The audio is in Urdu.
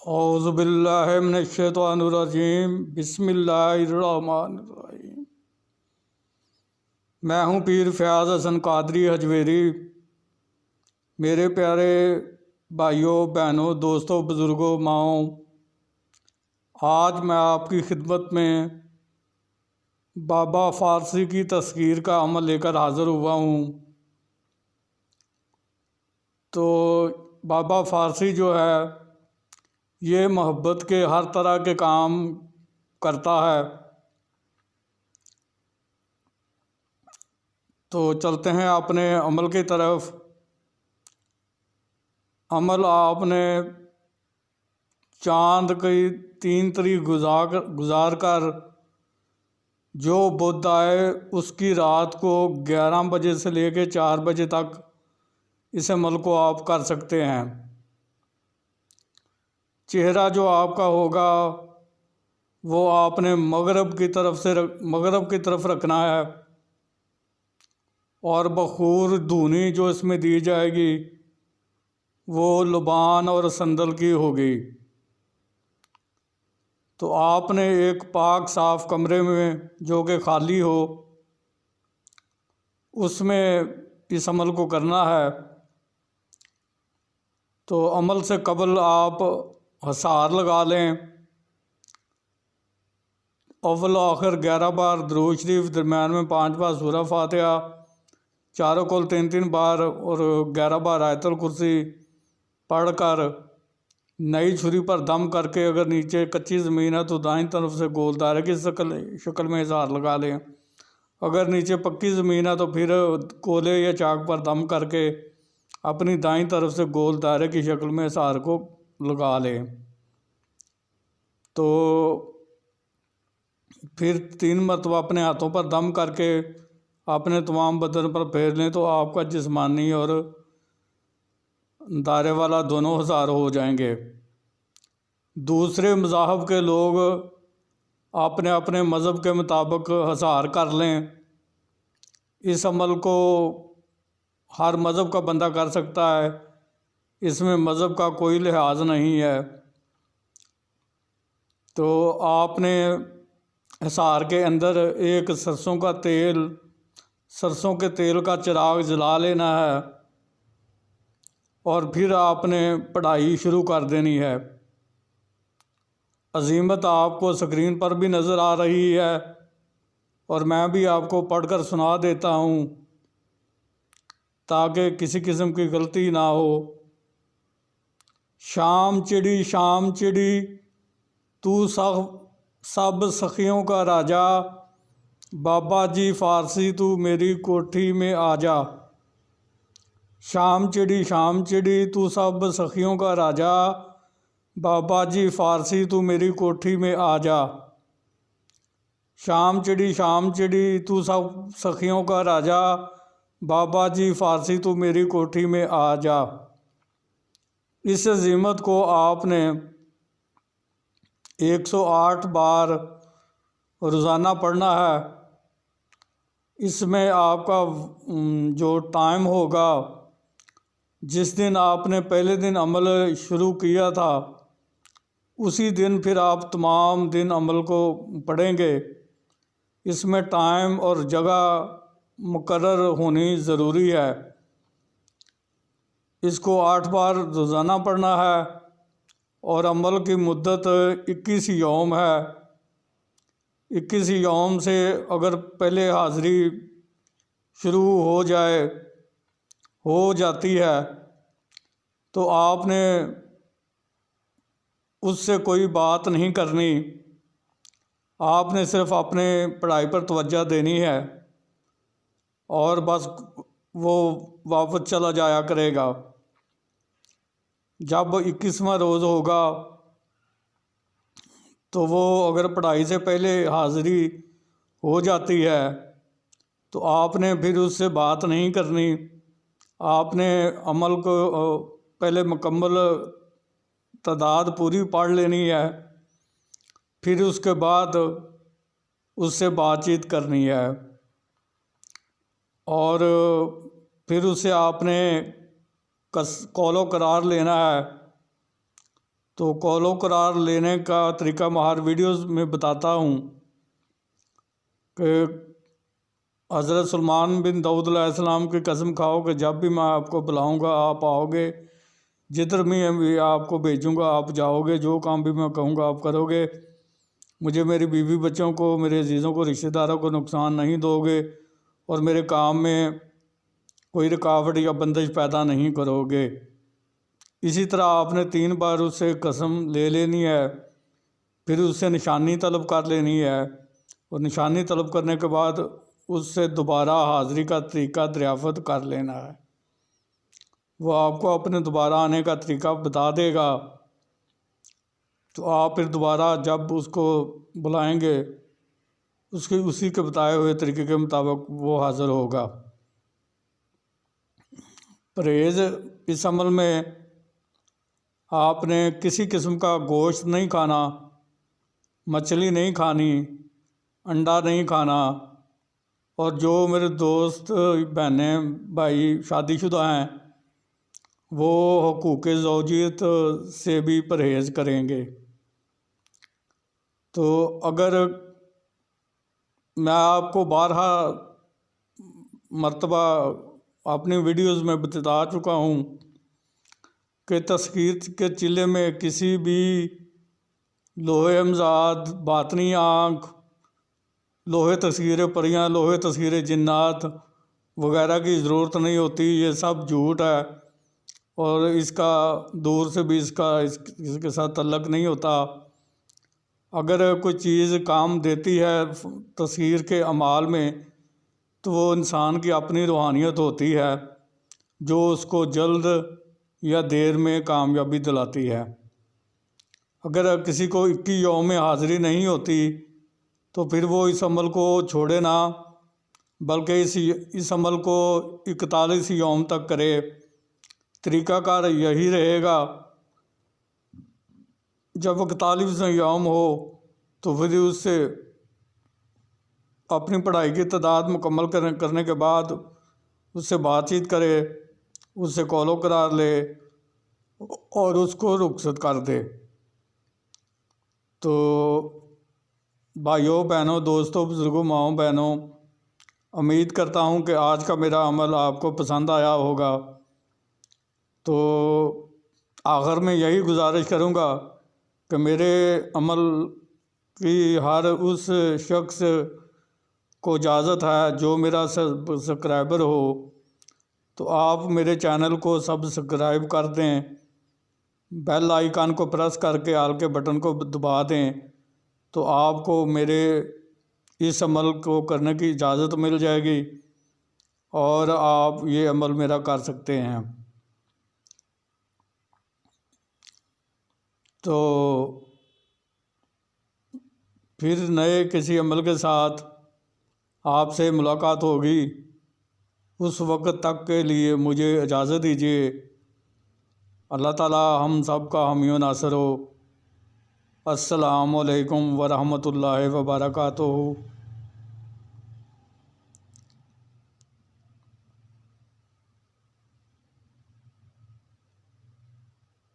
اعوذ باللہ من الشیطان الرجیم، بسم اللہ الرحمن الرحیم۔ میں ہوں پیر فیاض حسن قادری حجویری۔ میرے پیارے بھائیوں، بہنوں، دوستوں، بزرگوں، ماؤں، آج میں آپ کی خدمت میں بابا فارسی کی تذکیر کا عمل لے کر حاضر ہوا ہوں۔ تو بابا فارسی جو ہے یہ محبت کے ہر طرح کے کام کرتا ہے۔ تو چلتے ہیں اپنے عمل کی طرف۔ عمل آپ نے چاند کی 3 تاریخ گزار کر جو بدھ آئے اس کی رات کو 11 بجے سے لے کے 4 بجے تک اس عمل کو آپ کر سکتے ہیں۔ چہرہ جو آپ کا ہوگا وہ آپ نے مغرب کی طرف رکھنا ہے، اور بخور دھونی جو اس میں دی جائے گی وہ لبان اور سندل کی ہوگی۔ تو آپ نے ایک پاک صاف کمرے میں جو کہ خالی ہو اس میں اس عمل کو کرنا ہے۔ تو عمل سے قبل آپ حصار لگا لیں، اول و آخر 11 بار درود شریف، درمیان میں 5 بار سورہ فاتحہ، چاروں کل 3 بار اور 11 بار آیت الکرسی پڑھ کر نئی چھری پر دم کر کے، اگر نیچے کچی زمین ہے تو دائیں طرف سے گول دائرے کی شکل میں اظہار لگا لیں، اگر نیچے پکی زمین ہے تو پھر کولے یا چاک پر دم کر کے اپنی دائیں طرف سے گول دائرے کی شکل میں اظہار کو لگا لیں۔ تو پھر 3 مرتبہ اپنے ہاتھوں پر دم کر کے اپنے تمام بدن پر پھیر لیں تو آپ کا جسمانی اور دائرے والا دونوں اظہار ہو جائیں گے۔ دوسرے مذاہب کے لوگ اپنے اپنے مذہب کے مطابق اظہار کر لیں۔ اس عمل کو ہر مذہب کا بندہ کر سکتا ہے، اس میں مذہب کا کوئی لحاظ نہیں ہے۔ تو آپ نے اظہار کے اندر ایک سرسوں کے تیل کا چراغ جلا لینا ہے، اور پھر آپ نے پڑھائی شروع کر دینی ہے۔ عظیمت آپ کو اسکرین پر بھی نظر آ رہی ہے، اور میں بھی آپ کو پڑھ کر سنا دیتا ہوں تاکہ کسی قسم کی غلطی نہ ہو۔ شام چڑی تو سب سخیوں کا راجا، بابا جی فارسی تو میری کوٹھی میں آ جا۔ شام چڑی تو سب سخیوں کا راجا، بابا جی فارسی تو میری کوٹھی میں آ جا۔ شام چڑی تو سب سخیوں کا راجا، بابا جی فارسی تو میری کوٹھی میں آ جا۔ اس عظیمت کو آپ نے 108 بار روزانہ پڑھنا ہے۔ اس میں آپ کا جو ٹائم ہوگا، جس دن آپ نے پہلے دن عمل شروع کیا تھا اسی دن پھر آپ تمام دن عمل کو پڑھیں گے۔ اس میں ٹائم اور جگہ مقرر ہونی ضروری ہے۔ اس کو 8 بار روزانہ پڑھنا ہے، اور عمل کی مدت 21 یوم ہے۔ 21 یوم سے اگر پہلے حاضری شروع ہو جاتی ہے تو آپ نے اس سے کوئی بات نہیں کرنی، آپ نے صرف اپنے پڑھائی پر توجہ دینی ہے، اور بس وہ واپس چلا جایا کرے گا۔ جب 21واں روز ہوگا تو وہ اگر پڑھائی سے پہلے حاضری ہو جاتی ہے تو آپ نے پھر اس سے بات نہیں کرنی، آپ نے عمل کو پہلے مکمل تعداد پوری پڑھ لینی ہے، پھر اس کے بعد اس سے بات چیت کرنی ہے، اور پھر اسے آپ نے قول و قرار لینا ہے۔ تو کال و قرار لینے کا طریقہ میں ہر ویڈیوز میں بتاتا ہوں کہ حضرت سلمان بن داؤد علیہ السلام کی قسم کھاؤ کہ جب بھی میں آپ کو بلاؤں گا آپ آؤ گے، جدھر بھی آپ کو بھیجوں گا آپ جاؤ گے، جو کام بھی میں کہوں گا آپ کرو گے، مجھے میری بیوی بچوں کو، میرے عزیزوں کو، رشتہ داروں کو نقصان نہیں دو گے، اور میرے کام میں کوئی رکاوٹ یا بندش پیدا نہیں کرو گے۔ اسی طرح آپ نے 3 بار اس سے قسم لے لینی ہے، پھر اس سے نشانی طلب کر لینی ہے، اور نشانی طلب کرنے کے بعد اس سے دوبارہ حاضری کا طریقہ دریافت کر لینا ہے۔ وہ آپ کو اپنے دوبارہ آنے کا طریقہ بتا دے گا، تو آپ پھر دوبارہ جب اس کو بلائیں گے اسی کے بتائے ہوئے طریقے کے مطابق وہ حاضر ہوگا۔ پرہیز، اس عمل میں آپ نے کسی قسم کا گوشت نہیں کھانا، مچھلی نہیں کھانی، انڈا نہیں کھانا، اور جو میرے دوست بہنیں بھائی شادی شدہ ہیں وہ حقوق زوجیت سے بھی پرہیز کریں گے۔ تو اگر میں آپ کو بارہا مرتبہ اپنی ویڈیوز میں بتا چکا ہوں کہ تسخیر کے چلے میں کسی بھی لوہے امزاد، باطنی آنکھ، لوہے تصویر پریاں، لوہے تصویر جنات وغیرہ کی ضرورت نہیں ہوتی، یہ سب جھوٹ ہے، اور اس کا دور سے بھی اس کے ساتھ تعلق نہیں ہوتا۔ اگر کوئی چیز کام دیتی ہے تصویر کے اعمال میں تو وہ انسان کی اپنی روحانیت ہوتی ہے جو اس کو جلد یا دیر میں کامیابی دلاتی ہے۔ اگر کسی کو 21 یوم میں حاضری نہیں ہوتی تو پھر وہ اس عمل کو چھوڑے نہ، بلکہ اس عمل کو 41 یوم تک کرے۔ طریقہ کار یہی رہے گا، جب 41 یوم ہو تو پھر اس سے اپنی پڑھائی کی تعداد مکمل کرنے کے بعد اس سے بات چیت کرے، اس سے کال و قرار لے اور اس کو رخصت کر دے۔ تو بھائیوں، بہنوں، دوستوں، بزرگوں، ماؤں، بہنوں، امید کرتا ہوں کہ آج کا میرا عمل آپ کو پسند آیا ہوگا۔ تو آخر میں یہی گزارش کروں گا کہ میرے عمل کی ہر اس شخص کو اجازت ہے جو میرا سبسکرائبر ہو، تو آپ میرے چینل کو سبسکرائب کر دیں، بیل آئیکن کو پریس کر کے آل کے بٹن کو دبا دیں، تو آپ کو میرے اس عمل کو کرنے کی اجازت مل جائے گی اور آپ یہ عمل میرا کر سکتے ہیں۔ تو پھر نئے کسی عمل کے ساتھ آپ سے ملاقات ہوگی، اس وقت تک کے لیے مجھے اجازت دیجیے۔ اللہ تعالی ہم سب کا حامی و ناصر ہو۔ السلام علیکم ورحمۃ اللہ وبرکاتہ۔